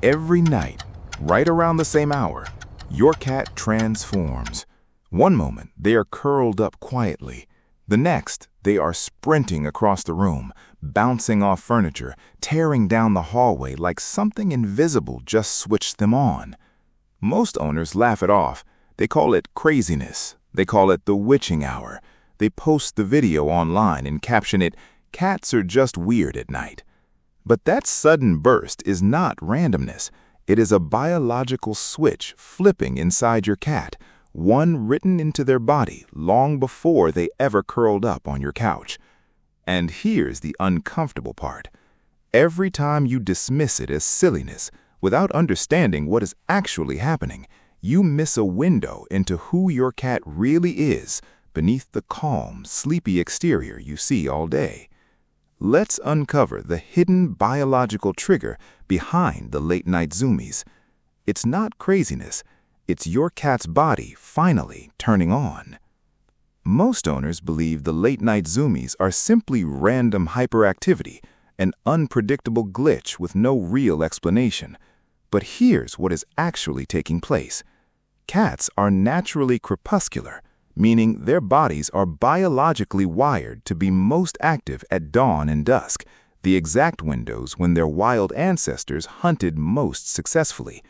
Every night, right around the same hour, your cat transforms. One moment, they are curled up quietly. The next, they are sprinting across the room, bouncing off furniture, tearing down the hallway like something invisible just switched them on. Most owners laugh it off. They call it craziness. They call it the witching hour. They post the video online and caption it, "Cats are just weird at night." But that sudden burst is not randomness. It is a biological switch flipping inside your cat, one written into their body long before they ever curled up on your couch. And here's the uncomfortable part. Every time you dismiss it as silliness, without understanding what is actually happening, you miss a window into who your cat really is beneath the calm, sleepy exterior you see all day. Let's uncover the hidden biological trigger behind the late-night Zoomies. It's not craziness. It's your cat's body finally turning on. Most owners believe the late-night Zoomies are simply random hyperactivity, an unpredictable glitch with no real explanation. But here's what is actually taking place. Cats are naturally crepuscular, meaning their bodies are biologically wired to be most active at dawn and dusk, the exact windows when their wild ancestors hunted most successfully.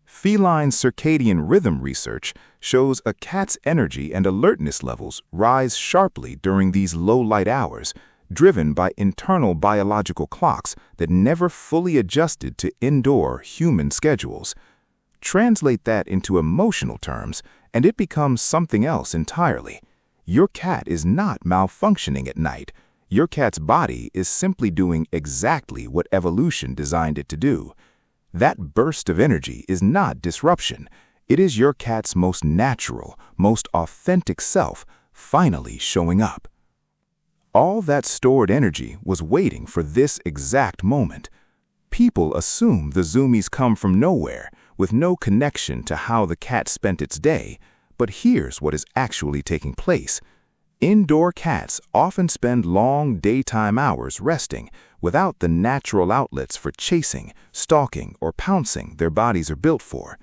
Feline circadian rhythm research shows a cat's energy and alertness levels rise sharply during these low-light hours, driven by internal biological clocks that never fully adjusted to indoor human schedules. Translate that into emotional terms, and it becomes something else entirely. Your cat is not malfunctioning at night. Your cat's body is simply doing exactly what evolution designed it to do. That burst of energy is not disruption. It is your cat's most natural, most authentic self finally showing up. All that stored energy was waiting for this exact moment. People assume the Zoomies come from nowhere, with no connection to how the cat spent its day, but here's what is actually taking place. Indoor cats often spend long daytime hours resting without the natural outlets for chasing, stalking, or pouncing their bodies are built for.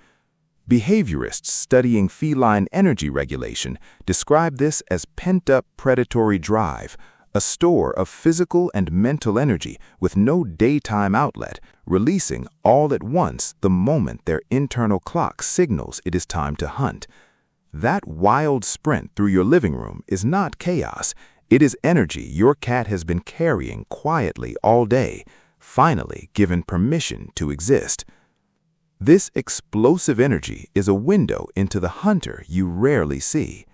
Behaviorists studying feline energy regulation describe this as pent-up predatory drive, a store of physical and mental energy with no daytime outlet, releasing all at once the moment their internal clock signals it is time to hunt. That wild sprint through your living room is not chaos. It is energy your cat has been carrying quietly all day, finally given permission to exist. This explosive energy is a window into the hunter you rarely see.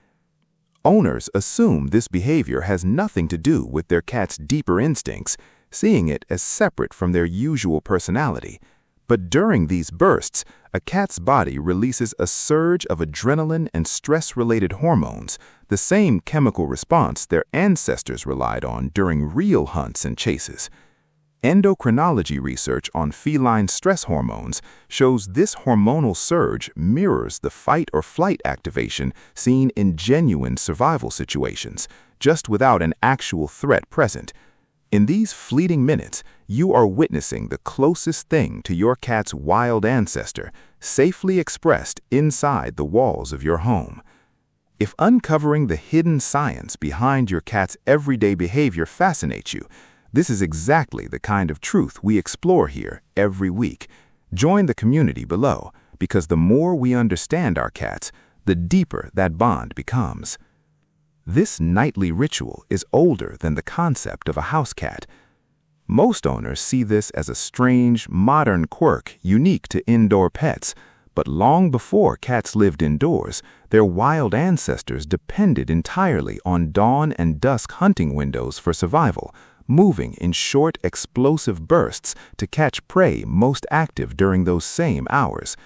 Owners assume this behavior has nothing to do with their cat's deeper instincts, seeing it as separate from their usual personality. But during these bursts, a cat's body releases a surge of adrenaline and stress-related hormones, the same chemical response their ancestors relied on during real hunts and chases. Endocrinology research on feline stress hormones shows this hormonal surge mirrors the fight-or-flight activation seen in genuine survival situations, just without an actual threat present. In these fleeting minutes, you are witnessing the closest thing to your cat's wild ancestor, safely expressed inside the walls of your home. If uncovering the hidden science behind your cat's everyday behavior fascinates you, this is exactly the kind of truth we explore here every week. Join the community below, because the more we understand our cats, the deeper that bond becomes. This nightly ritual is older than the concept of a house cat. Most owners see this as a strange, modern quirk unique to indoor pets, but long before cats lived indoors, their wild ancestors depended entirely on dawn and dusk hunting windows for survival, moving in short, explosive bursts to catch prey most active during those same hours.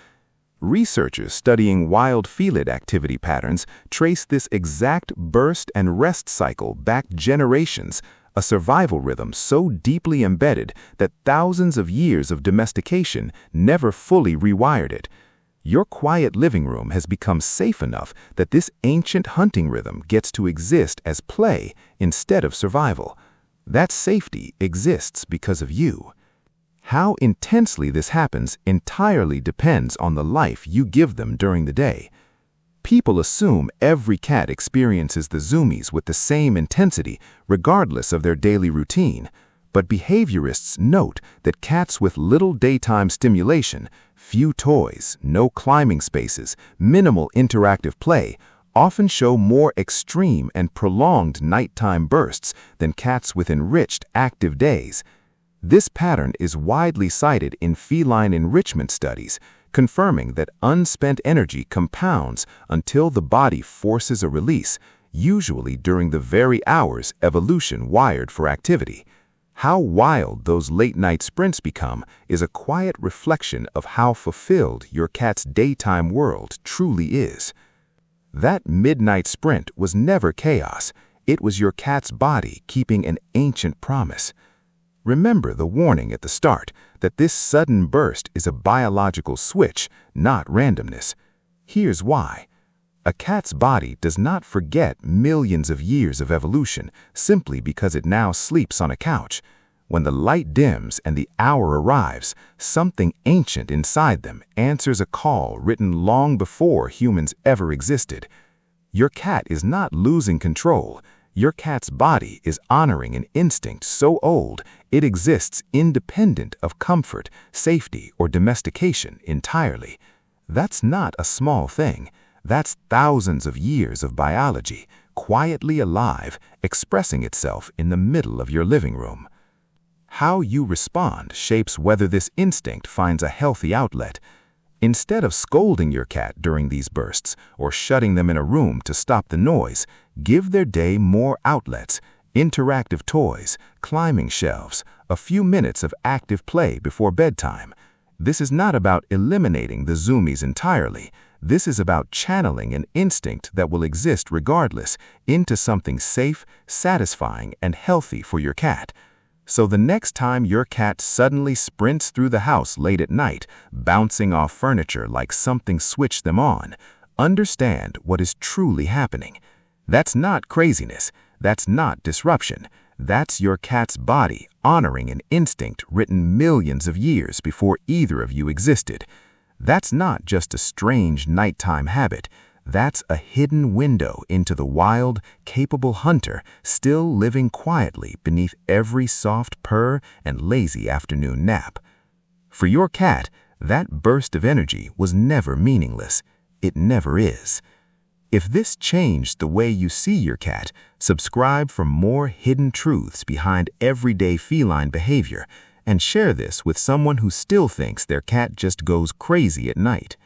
Researchers studying wild felid activity patterns trace this exact burst and rest cycle back generations, a survival rhythm so deeply embedded that thousands of years of domestication never fully rewired it. Your quiet living room has become safe enough that this ancient hunting rhythm gets to exist as play instead of survival. That safety exists because of you. How intensely this happens entirely depends on the life you give them during the day. People assume every cat experiences the Zoomies with the same intensity, regardless of their daily routine. But behaviorists note that cats with little daytime stimulation, few toys, no climbing spaces, minimal interactive play, often show more extreme and prolonged nighttime bursts than cats with enriched, active days. This pattern is widely cited in feline enrichment studies, confirming that unspent energy compounds until the body forces a release, usually during the very hours evolution wired for activity. How wild those late-night sprints become is a quiet reflection of how fulfilled your cat's daytime world truly is. That midnight sprint was never chaos. It was your cat's body keeping an ancient promise. Remember the warning at the start that this sudden burst is a biological switch, not randomness. Here's why. A cat's body does not forget millions of years of evolution simply because it now sleeps on a couch. When the light dims and the hour arrives, something ancient inside them answers a call written long before humans ever existed. Your cat is not losing control. Your cat's body is honoring an instinct so old it exists independent of comfort, safety, or domestication entirely. That's not a small thing. That's thousands of years of biology, quietly alive, expressing itself in the middle of your living room. How you respond shapes whether this instinct finds a healthy outlet. Instead of scolding your cat during these bursts or shutting them in a room to stop the noise, give their day more outlets, interactive toys, climbing shelves, a few minutes of active play before bedtime. This is not about eliminating the Zoomies entirely. This is about channeling an instinct that will exist regardless into something safe, satisfying, and healthy for your cat. So the next time your cat suddenly sprints through the house late at night, bouncing off furniture like something switched them on, understand what is truly happening. That's not craziness. That's not disruption. That's your cat's body honoring an instinct written millions of years before either of you existed. That's not just a strange nighttime habit. That's a hidden window into the wild, capable hunter still living quietly beneath every soft purr and lazy afternoon nap. For your cat, that burst of energy was never meaningless. It never is. If this changed the way you see your cat, subscribe for more hidden truths behind everyday feline behavior and share this with someone who still thinks their cat just goes crazy at night.